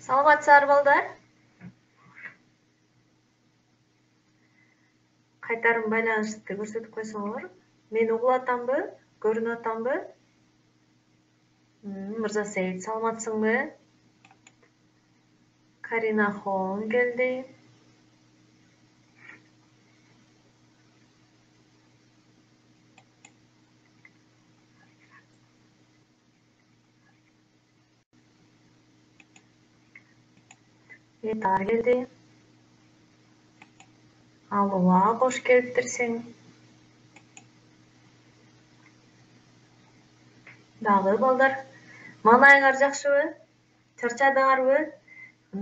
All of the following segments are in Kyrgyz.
Саламатсыздар балдар. Кайтарым байланышты көрсөтүп койсоңор. Мени угуп атамбы? Көрүнүп атамбы? Мырза Сейит, саламатсыңбы? Карина Хон келди. Етар келди. Алуа, кош келиптирсиң. Дагы балдар. Маанайыңар жакшыбы? Чарчадыңарбы?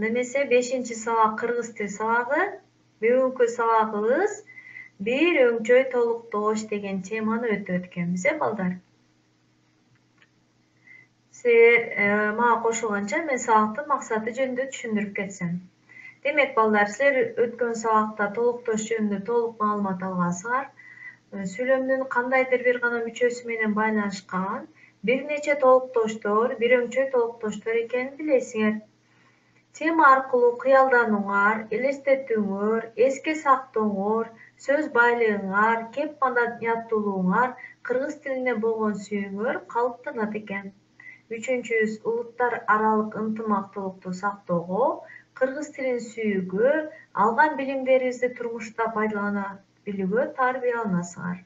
Немесе 5-чи сабак кыргыз тил сабагы. Бүгүнкү сабагыбыз бир өңчөй толуктоош деген теманы өтөп өткөнбүз, балдар. Силер мага кошулганча мен сабактын максаты жөнүндө түшүндүрүп кетсем. Демек, балдар, силер өткөн сабакта толуктоош жөнүндө толук маалымат алгансыңар. Сүйлөмдүн кандайдыр бир гана мүчөсү менен байланышкан бир нече толуктооштор, бир өңчөй толуктооштор экенин билесиңер. Тема аркылуу кыялданууңар, элестетүүңөр, эске сактооңор, сөз байлыгыңар, кеп маданияттуулугуңар, кыргыз тилине болгон сүйүүңөр калыптанат экен. Үчүнчүсү, улуттар аралык ынтымактуулукту сактоого, кыргыз тилин сүйүүгө, алган билимдерибизди турмушта пайдалана билүүгө тарбияланасыңар.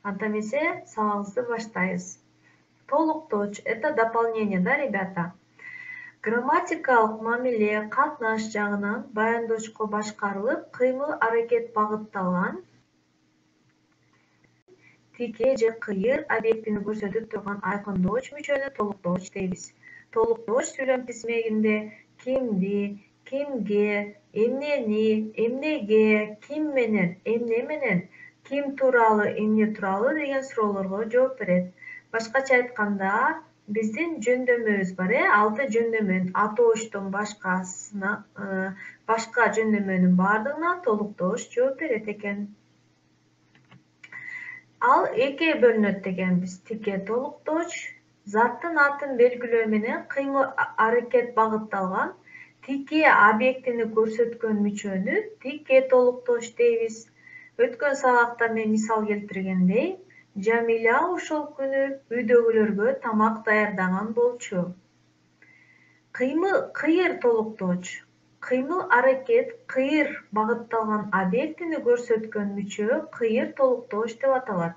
Анда эмесе сабагыбызды баштайбыз. Толуктооч — это дополнение, да, ребята? Грамматикалык мамиле, катнаш жагынан баяндоочко башкарылып, кыймыл-аракет багытталган тике же кыйыр объектини көрсөтүп турган айкындооч мүчөнү толуктооч дейбиз. Толуктооч сүйлөм тизмегинде кимди, кимге, эмнени, эмнеге, ким менен, эмне менен, ким тууралуу, эмне тууралуу деген суроолорго жооп берет. Башкача айтканда, биздин жөндөмөбүз бар, 6 жөндөмөнүн атооштон башкасына, башка жөндөмөнүн баардыгына толуктооч жооп берет экен. Ал экиге бөлүнөт дегенбиз. Тике толуктооч, заттын атын белгилөө менен кыймыл-аракет багытталган тике объектини көрсөткөн мүчөнү тике толуктооч дейбиз. Өткөн сабакта мен мисал келтиргендей, Жамиля ошол күнү үйдөгүлөргө тамак даярдаган болчу. Кыйыр толуктооч. Кыймыл-аракет кыйыр багытталган объектини көрсөткөн мүчө кыйыр толуктооч деп аталат.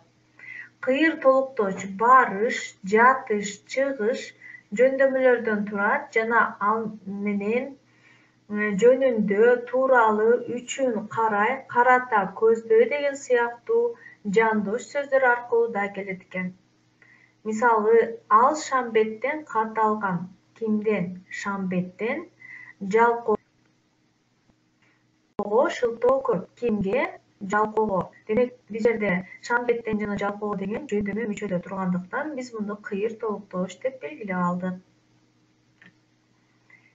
Кыйыр толуктооч барыш, жатыш, чыгыш жөндөмөлөрдөн турат жана ал менен жөнүндө, тууралуу, үчүн, карай, карата, көздөй деген сыяктуу жандош сөздөр аркылуу да келет экен. Мисалы, ал шамбеттен кат алган. Кимден? Шамбеттен. Жалкоого шылтоо көп. Кимге? Жалкоого. Демек, биз жерде шамбеттен жана жалкоого деген жөндөмө мүчөдө тургандыктан биз муну кыйыр толуктооч деп белгилеп алдык.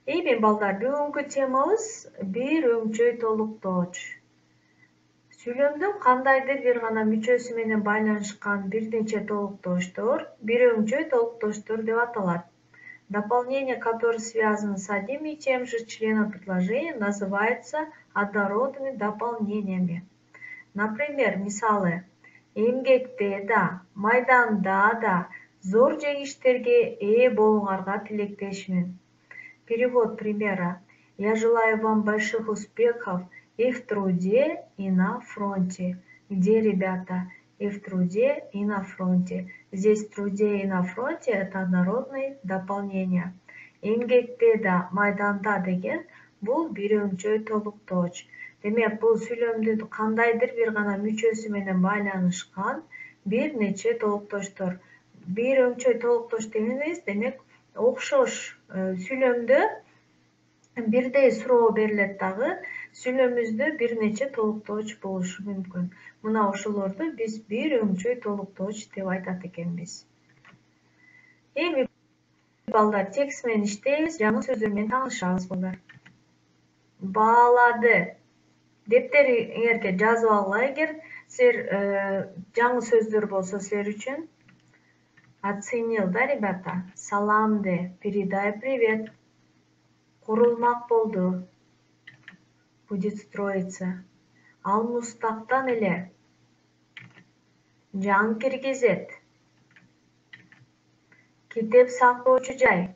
Эми балдар, бүгүнкү темабыз бир өңчөй толуктооч. Сүйлөмдүн кандайдыр бир гана мүчөсү менен байланышкан бир нече толуктооштор бир өңчөй толуктооштор деп аталат. Дополнение, которое связано с одним и тем же членом предложения, называется однородными дополнениями. Например, мисалы: эмгекте да, майданда да зор жеңиштерге ээ болууңарга тилектешмин. Перевод примера. Я желаю вам больших успехов и в труде, и на фронте. Где, ребята? И в труде, и на фронте. Здесь в труде и на фронте это однородные дополнения. Эмгекте да, майданда деген бул бир өңчөй толуктооч. Демек, бул сүйлөмдүн кандайдыр бир гана мүчөсү менен байланышкан бир нече толуктооштор. Бир өңчөй толуктооч дегенибиз, демек, окшош сүйлөмдө бирдей суроо берилет дагы, сүйлөмүбүздө бир нече толуктооч болушу мүмкүн. Мына ошолорду биз бир өңчөй толуктооч деп айтат экенбиз. Эми балдар, текст менен иштейбиз, жаңы сөздөр менен таанышабыз балдар. Баалады. Дептериңерге жазып алгыла, эгер силер жаңы сөздөр болсо силер үчүн. Оценил, да, ребята? Салам де, передай привет. Курулмак болду. Будет строиться. Ал мустактан эле. Жан киргизет. Китеп сактоочу жай.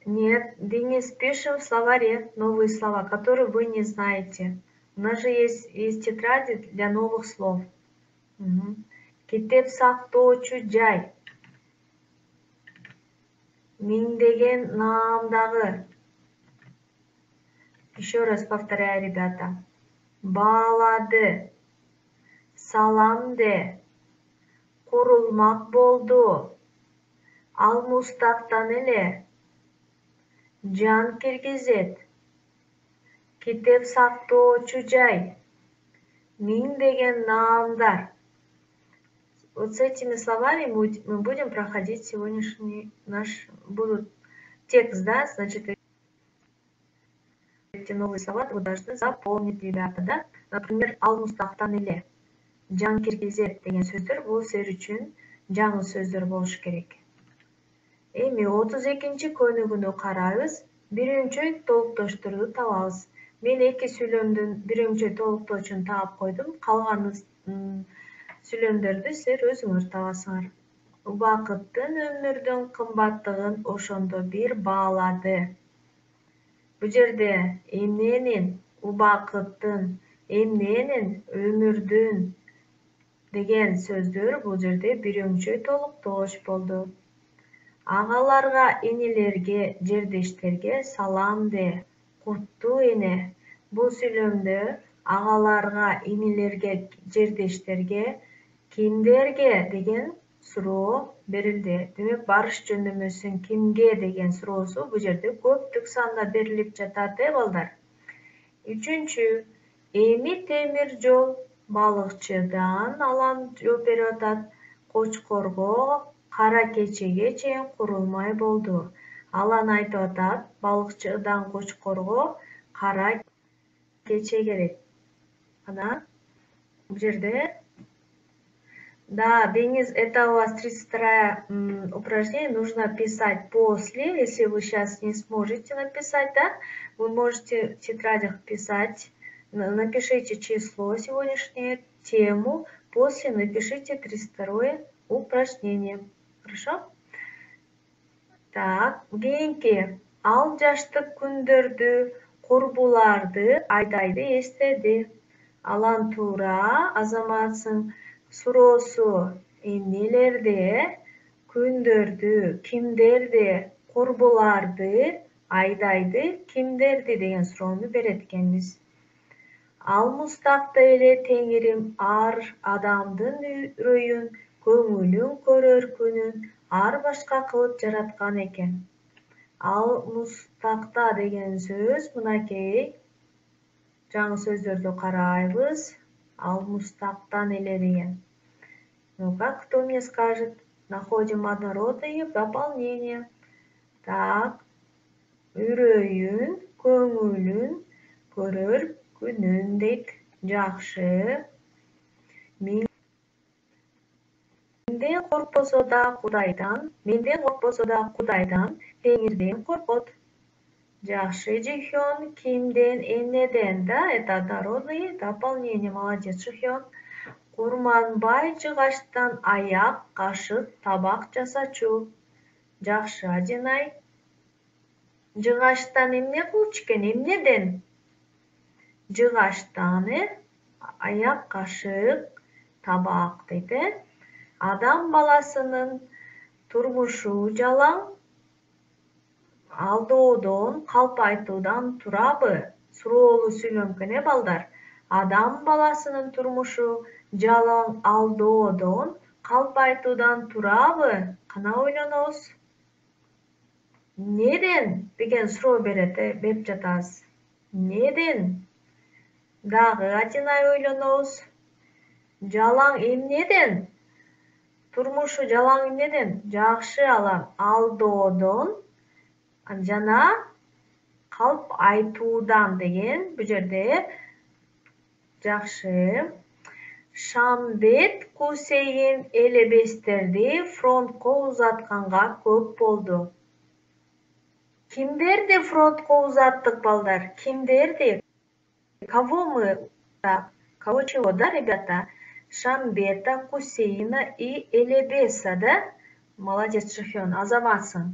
Нет, не спишем в словаре новые слова, которые вы не знаете. У нас же есть тетради для новых слов. Угу. Китеп сактоочу жай. Миңдеген наамдагы. Еще раз повторяю, ребята. Баалады. Салам де. Курулмак болду. Ал мустактан эле. Жан киргизет. Китеп сактоочу жай. Миңдеген наамдар. Вот с этими словами мы будем проходить сегодняшний будут текст, да, значит, эти новые слова вы должны запомнить, ребята, да. Например, ал мустактан эле. Жан киргизет деген сөздөр бул силер үчүн жаңы сөздөр болуш керек. Эми 32-нчи көнүгүнү карайбыз. Биринчи толуктоштурду табабыз. Мен эки сүйлөмдүн биринчи толуктоочун таап койдум. Калган сүйлөмдөрдү силер өзүңөр табасыңар. Убакыттын өмүрдүн кымбаттыгын ошондо бир баалады. Бул жерде эмненин, убакыттын, эмненин, өмүрдүн деген сөздөр бул жерде биринчи толуктооч болду. Агаларга, энелерге, жердештерге салам де. Куттуу эне. Бул сүйлөмдө агаларга, энелерге, жердештерге, кимдерге деген суроо берилди. Демек барыш жөндөмөсүнүн кимге деген суроосу бул жерде көптүк санда берилип жатат, балдар. Үчүнчү, эми темир жол балыкчыдан алам жооп берип атат. Кочкорго кара кечеге чейин курулмай болду. Алан айтып атат, балыкчыдан кочкорго кара кече керек. Ана бул жерде да, Денис, это у вас 32-я упражнение, нужно писать после, если вы сейчас не сможете написать, да, вы можете в тетрадях писать, напишите число сегодняшнее, тему, после напишите 32-е упражнение, хорошо? Так, кийинки, ал жаштык күндөрдү, курбуларды, айдайды эстеди. Алан туура, Азаматсың суроосу эмнелерди, күндөрдү, кимдерди, курбуларды, айдайды, кимдерди деген суроону берет экенбиз. Ал мустакта эле Теңирим ар адамдын үрөйүн, көңүлүн көрөр күнүн ар башка кылып жараткан экен. Ал мустакта деген сөз мынакей. Жаңы сөздөрдү карайбыз. Ал мустактан эле деген. Ну-ка, кто мне скажет? Находим однородные дополнения. Так. Үрөйүн, көңүлүн көрөр күнүн дейт. Жакшы. Менден коркпосо да Кудайдан, Теңирден коркот. Жакшы, Жихён, кимден, эмнеден, да, это однородные дополнения. Молодец, Жихён. Курманбай жыгачтан аяк, кашык, табак жасачу. Жакшы, Адинай. Жыгачтан эмне кылчу экен, эмнеден? Жыгачтан, аяк, кашык, табак дейт. Адам баласынын турмушу жалаң, алдоодон, калп айтуудан турабы? Суроолуу сүйлөм экен, балдар. Адам баласынын турмушу жалаң, алдоодон, калп айтуудан турабы? Кана ойлонобуз. Неден деген суроо берип жатабыз. Неден? Дагы Атинай ойлонобуз. Жалаң эмнеден? Турмушу жалаң эмнеден? Жакшы, Алан, алдоодон жана калп айтуудан деген бул жерде. Жакшы. Шамбет кусейин элебестерди фронтко узатканга көп болду. Кимдерди фронтко узаттык, балдар? Кимдерди? Кого мы? Так, кого чего, да, ребята? Шамбета, Кусейна и Элебеса, да? Молодец, Шахён, азаматсың.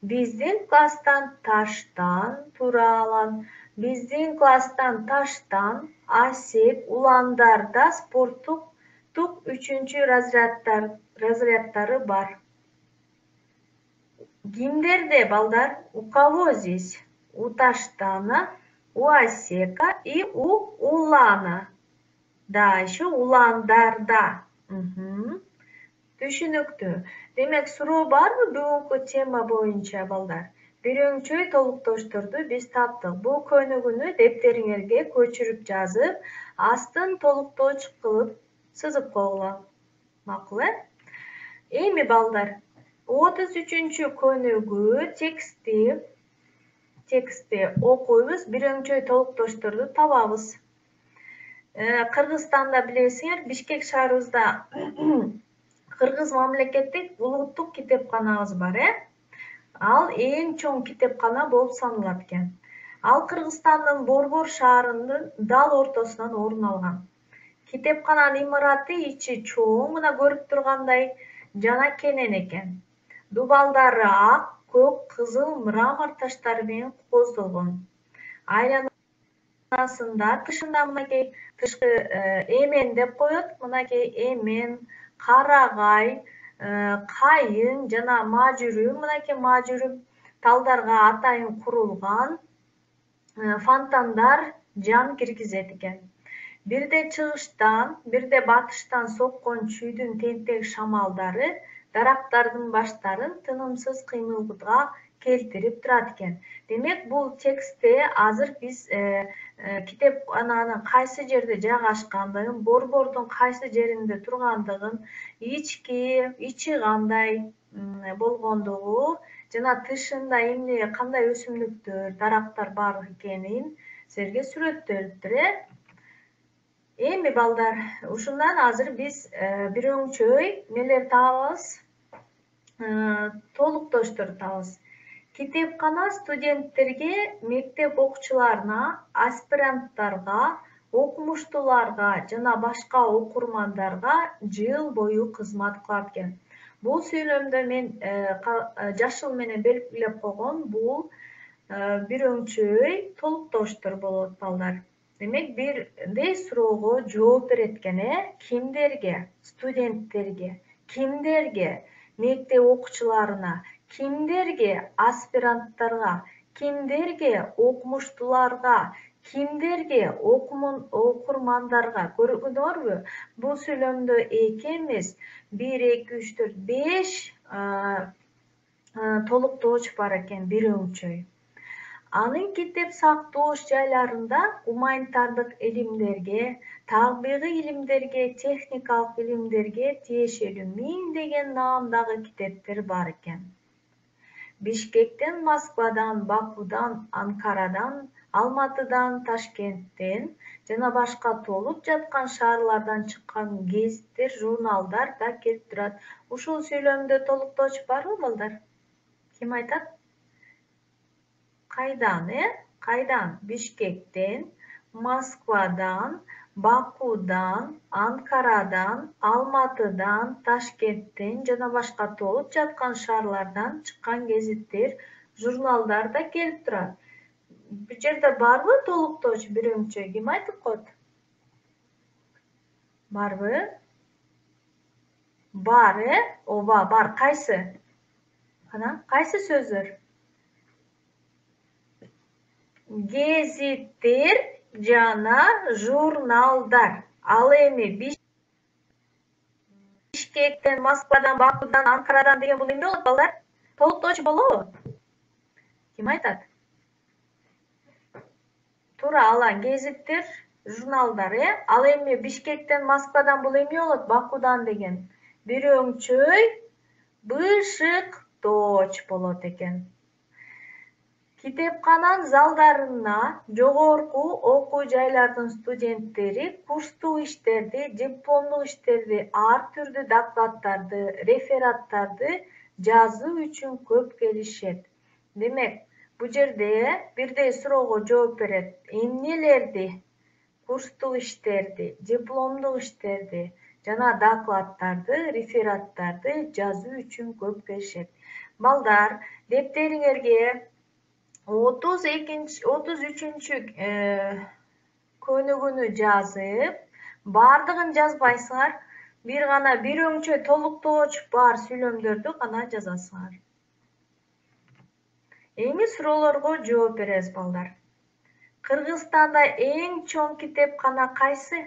Биздин класстан Таштан, Туралан. Биздин класстан Таштан Асек, уландарда спорттук үчүнчү разрядтары бар. Кимдерде, балдар? У кого здесь? У Таштана, у Асека и у Улана. Да, еще уландарда. Түшүнүктүү. Демек, суроо барбы бүгүнкү тема боюнча, балдар? Бирөөңчөй толуктошторду биз таптык. Бул көнүгүүнү дептериңерге көчүрүп жазып, астын толуктооч кылып сызып койгула. Макул, э? Эми, балдар, 33-чү көнүгүү текстти окуйбуз, бирөөңчөй толуктошторду табабыз. Кыргызстанда билесиңер, Бишкек шаарыбызда Кыргыз мамлекеттик улуттук китепканабыз бар, Ал эң чоң китепкана болуп саналат экен. Ал Кыргызстандын Борбор шаарынын дал ортосунан орун алган. Китепкананын имараты ичи чоң, мына көрүп тургандай, жана кенен экен. Дубалдары ак, көк, кызыл мрамор таштары менен кооздолгон. Айланасында тышында мынакей тышкы эмен деп коет, мынакей эмен, карагай, кайын жана мажүрүм, мынакей мажүрүм талдарга атайын курулган фонтандар жан киргизет экен. Бирде чыгыштан, бирде батыштан соккон чүйдүн тентек шамалдары дарактардын баштарын тынымсыз кыймылга келтирип турат экен. Демек, бул текстте азыр биз китепкананын кайсы жерде жайгашкандыгын, борбордун кайсы жеринде тургандыгын, ичи кандай болгондугу жана тышында эмне, кандай өсүмдүктөр, дарактар бар экенин силерге сүрөттөлүптүр, Эми, балдар, ушундан азыр биз бирөөңчөй нелер табабыз? Толуктоштор табабыз. Китепкана студенттерге, мектеп окуучуларына, аспиранттарга, окумуштууларга жана башка окурмандарга жыл бою кызмат кылат экен. Бул сүйлөмдө мен жашыл менен белгилеп койгон бул бирөөңчөй толуктоштор болот, балдар. Демек, бирдей суроого жооп берет экен, Кимдерге? Студенттерге. Кимдерге? Мектеп окуучуларына. Кимдерге? Аспиранттарга. Кимдерге? Окумуштууларга. Кимдерге? Окурмандарга. Көрдүңөрбү? Бул сүйлөмдө 2 эмес, 1, 2, 3, 4, 5 толуктооч бар экен, бирөөңчөй. Анын китеп сактооч жайларында гуманитардык илимдерге, табигый илимдерге, техникалык илимдерге тиешелүү миңдеген наамдагы китептер бар экен. Бишкектен, Москвадан, Бакудан, Анкарадан, Алматыдан, Ташкенттен жана башка толуп жаткан шаарлардан чыккан гезиттер, журналдар да келип турат. Ушул сүйлөмдө толуктооч барбы, балдар? Ким айтат? Кайдан, Кайдан? Бишкектен, Москвадан, Бакудан, Анкарадан, Алматыдан, Ташкенттен жана башка толуп жаткан шаарлардан чыккан гезиттер, журналдар да келип турат. Бул жерде барбы толуктооч бирөөңчөй? Ким айтып коет? Барбы? Бар, Ооба, бар. Кайсы? Кана, кайсы сөздөр? Гезиттер жана журналдар. Ал эми Бишкектен, Москвадан, Бакудан, Анкарадан деген бул эмне болот, балдар? Толуктооч болобу? Ким айтат? Туура, ала гезиттер, журналдар, Ал эми Бишкектен, Москвадан бул эмне болот? Бакудан деген. Бирөөңчөй бышыктооч болот экен. Китепкананын залдарына жогорку окуу жайлардын студенттери курстук иштерди, дипломдук иштерди, ар түрдүү докладдарды, рефераттарды жазуу үчүн көп келишет. Демек, Bu жерде бирдей суроого жооп берет. Эмнелерди, курстук иштерди, дипломдук иштерди жана докладдарды, рефераттарды жазуу үчүн көп келишет. Балдар, дептериңерге 33-чү көнүгүүнү жазып, бардыгын жазбайсыңар, бир гана бир өңчө толуктооч бар сүйлөмдөрдү гана жазасыңар. Эми суроолорго жооп беребиз балдар. Кыргызстанда эң чоң китепкана кайсы?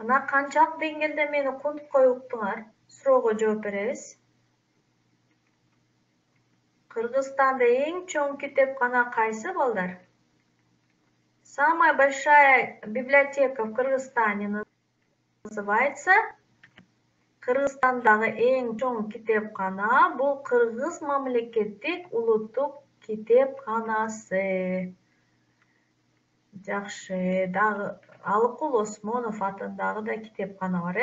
Мына канчалык деңгээлде мени кунткой уктуңар? Суроого жооп беребиз. Кыргызстанда эң чоң китепкана кайсы, балдар? Самая большая библиотека в Кыргызстане называется. Кыргызстандагы эң чоң китепкана бул Кыргыз мамлекеттик улуттук китепканасы. Жакшы, дагы Алыкул Осмонов атындагы да китепкана бар,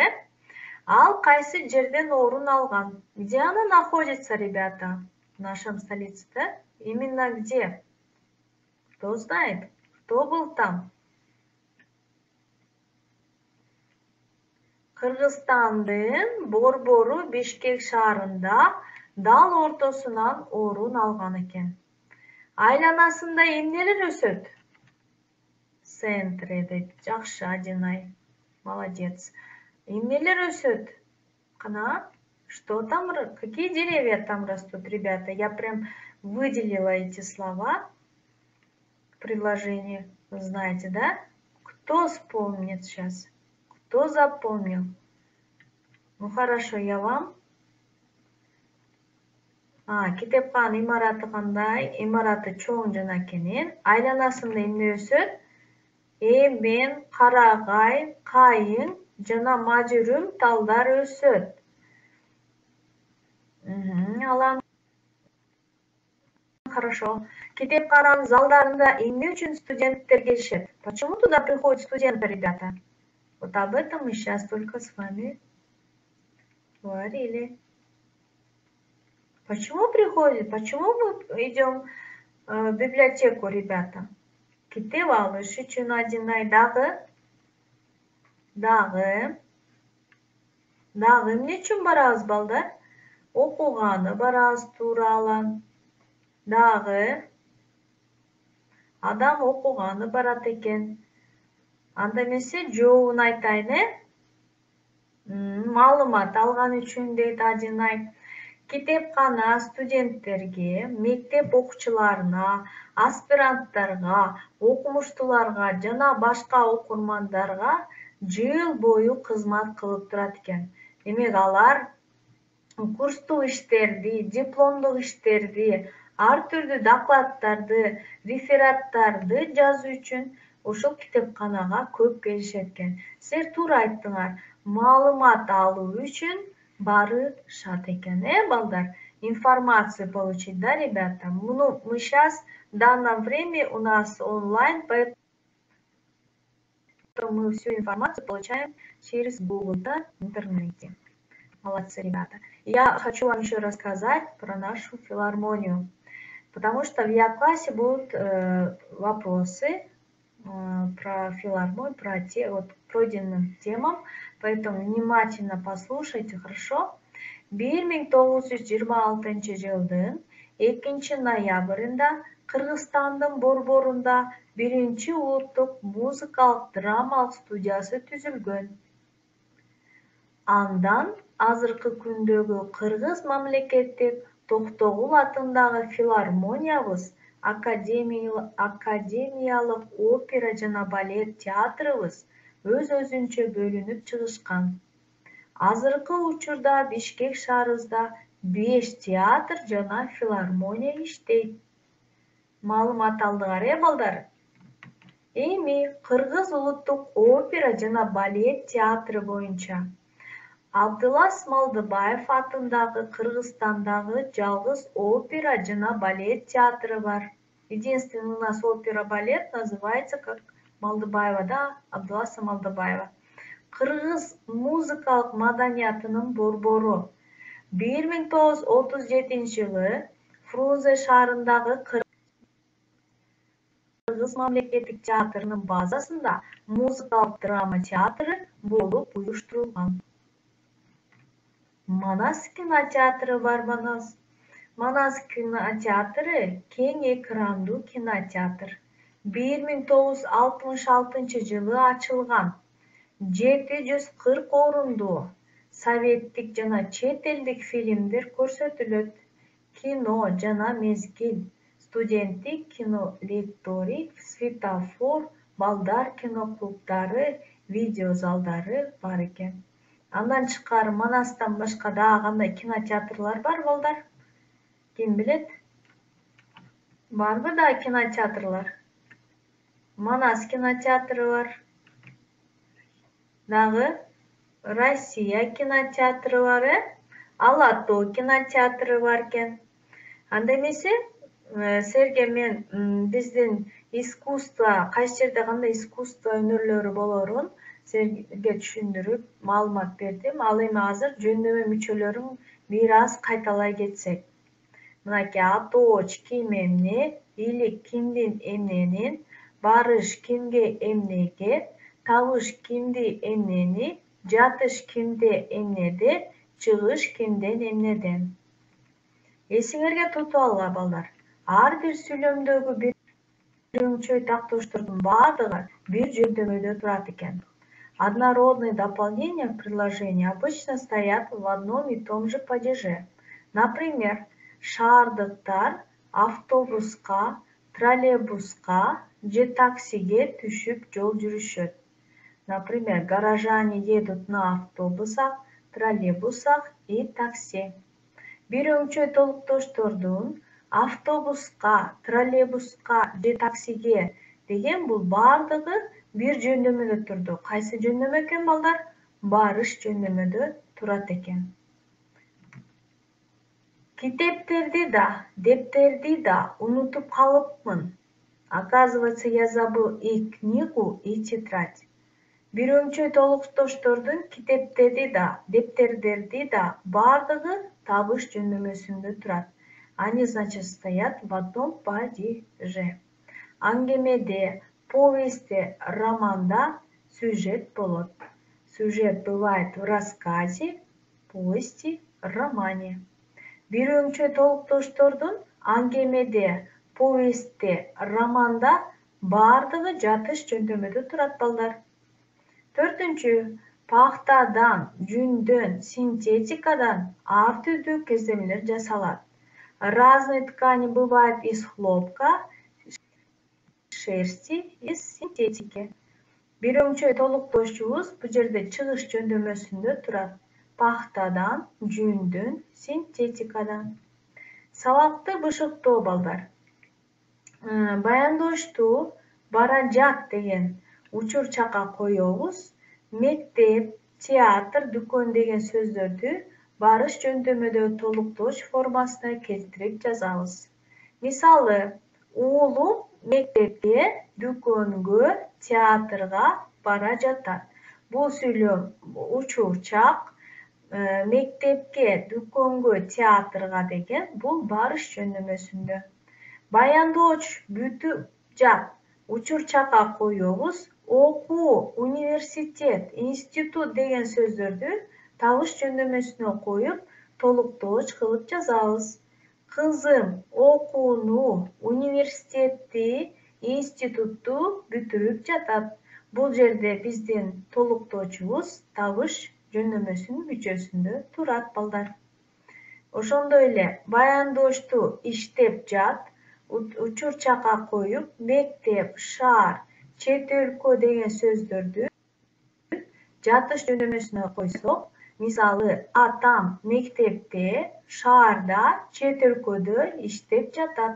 Ал кайсы жерден орун алган? Где она находится, ребята? В нашем столице, да? Именно где? Кто знает? Кто был там? Кыргызстандын борбору Бишкек шаарында дал ортосунан орун алган экен. Айланасында эмнелер өсөт? Центре дейт. Жакшы, Адинай. Молодец. Эмнелер өсөт? Кана? Что там? Какие деревья там растут, ребята? Я прям выделила эти слова в предложении. Вы знаете, да? Кто вспомнит сейчас? Кто запомнил? Ну хорошо, я вам. Китепканын имараты кандай? Имараты чоң жана кенен. Айланасында эмне өсөт? Эмен, карагай, кайың жана мажүрүм талдар өсөт. Алам. Хорошо. Китепкананын залдарында эмне үчүн студенттер келишет? Почему туда приходят студенты, ребята? Вот об этом мы сейчас только с вами говорили. Почему приходят? Почему мы идем в библиотеку, ребята? Китеп алыш үчүн Адинай дагы эмне үчүн барабыз, балдар? Окуганы барабыз тууралан. Дагы адам окуганы барат экен. Анда эмесе жообун айтайын, маалымат алган үчүн дейт Адинай. Китепкана студенттерге, мектеп окуучуларына, аспиранттарга, окумуштууларга жана башка окурмандарга жыл бою кызмат кылып турат экен. Демек алар курстук иштерди, дипломдук иштерди, ар түрдүү докладдарды, рефераттарды жазуу үчүн ушул китепканага көп келишет экен. Силер туура айттыңар, маалымат алуу үчүн барышат экен, балдар? Информацию получить, да, ребята? Ну, мы сейчас, в данном время у нас онлайн, поэтому мы всю информацию получаем через Google, да, в интернете. Молодцы, ребята. Я хочу вам еще рассказать про нашу филармонию, потому что в Я-классе будут вопросы про филармонию, про пройденным темам, поэтому внимательно послушайте, хорошо? 1926 жылдын 2 ноябрында Кыргызстандын борборунда 1-чи улуттук музыкалык драмалык студиясы түзүлгөн. Андан азыркы күндөгү Кыргыз мамлекеттик Токтогул атындагы филармониябыз, академиялык опера жана балет театрыбыз өз-өзүнчө бөлүнүп чыгышкан. Азыркы учурда Бишкек шаарыбызда 5 театр жана филармония иштейт. Маалымат алдыңар, балдар? Эми Кыргыз улуттук опера жана балет театры боюнча Абдылас Малдыбаев атындагы Кыргызстандагы жалгыз опера жана балет театры бар. Единственный у нас опера-балет называется как Малдыбаева, да, Абдыласа Малдыбаева. Кыргыз музыкалык маданиятынын борбору. 1937 жылы Фрунзе шаарындагы Кыргыз мамлекеттик театрынын базасында музыкалык драма театры болуп уюштурулган. Манас кинотеатры бар. Манас кинотеатры кең экрандуу кинотеатр. 1966-жылы ачылган. 740 орундуу советтик жана чет элдик фильмдер көрсөтүлөт. Кино жана мезгил, студенттик кинолекторий, светофор, балдар киноклубдары, видео залдары бар экен. Андан тышкары Манастан башка дагы кандай кинотеатрлар бар, балдар? Ким билет? Барбы да кинотеатрлар? Манас кинотеатры бар. Дагы Россия кинотеатры бар, Ала Тоо кинотеатры бар экен. Анда эмесе, силерге мен биздин искусство, кайсы жерде кандай искусство өнөрлөрү болорун силерге түшүндүрүп, маалымат бердим. Ал эми азыр жөндөмө мүчөлөрүн бир аз кайталай кетсек. Мынакей атооч ким эмне, бийлик кимдин эмненин, барыш кимге эмнеге, табыш кимди эмнени, жатыш кимде эмнеде, чыгыш кимден эмнеден. Эсиңерге тутуп алгыла, балдар. Ар бир сүйлөмдөгү бир өңчөй тактооштордун баардыгы бир жөндөмөдө турат экен. Однородные дополнения к предложению обычно стоят в одном и том же падеже. Например, шаардыктар автобуска, троллейбуска же таксиге түшүп жол жүрүшөт. Например, горожане едут на автобусах, троллейбусах и такси. Бир өңчөй толуктооштордун автобуска, троллейбуска же таксиге деген бул баардыгы бир жөндөмөдө турду. Кайсы жөндөмө экен, балдар? Барыш жөндөмөдө турат экен. Китептерди да, дептерди да унутуп калыпмын. Оказывается, я забыл и книгу, и тетрадь. Бир өңчөй толуктооштордун китептерди да, дептердерди да баардыгы табыш жөндөмөсүндө турат. Они, значит, стоят в одном падеже. Аңгемеде, повесте, романда сюжет болот. Сюжет бывает в рассказе, повести, романе. Бир өңчөй толуктооштордун аңгемеде, повестте, романда баардыгы жатыш жөндөмөдө турат, балдар. 4. Пахтадан, жүндөн, синтетикадан ар түрдүү кездемелер жасалат. Разные ткани бывают из хлопка, шерсти, из синтетики. Бир өңчөй толуктоошубуз бул жерде чыгыш жөндөмөсүндө турат. Пахтадан, жүндөн, синтетикадан. Сабакты бышыктоо, балдар. Баяндоошту баражат деген учур чака коебуз. Мектеп, театр, дүкөн деген сөздөрдү барыш жөндөмөдө толуктооч формасына келтирип жазабыз. Мисалы, уулум мектепке, дүкөнгө, театрга бара жатат. Бул сүйлөм учурчак, мектепке, дүкөнгө, театрга деген бул барыш жөндөмөсүндө. Баяндооч бүтүп жат, учур чака коебуз. Окуу, университет, институт деген сөздөрдү табыш жөндөмөсүнө коюп, толуктооч кылып жазабыз. Кызым окууну, университетти, институтту бүтүрүп жатат. Бул жерде биздин толуктоочубуз табыш жөндөмөсүнүн мүчөсүндө турат, балдар. Ошондой эле баяндоошту иштеп жат, учур чака коюп, мектеп, шаар, чет өлкө деген сөздөрдү жатыш жөндөмөсүнө койсок, мисалы, атам мектепте, шаарда, чет өлкөдө иштеп жатат.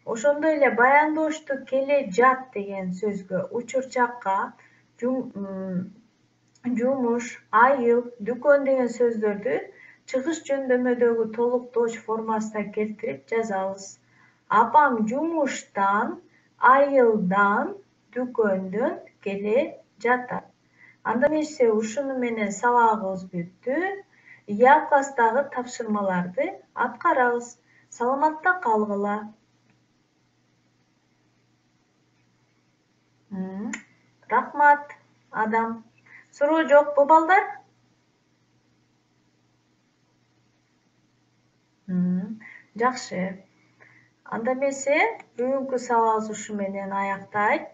Ошондой эле баяндоошту келе жат деген сөзгө учур чакка, жумуш, айыл, дүкөн деген сөздөрдү чыгыш жөндөмөдөгү толуктооч формасына келтирип жазабыз. Апам жумуштан, айылдан, дүкөндөн келе жатат. Андан эсе ушуну менен сабагыбыз бүттү. Я класстагы тапшырмаларды аткарабыз. Саламатта калгыла. Рахмат, Адам. Суроо жокпу, балдар? Жакшы. Анда эмесе бүгүнкү сабагыбыз ушу менен аяктайт.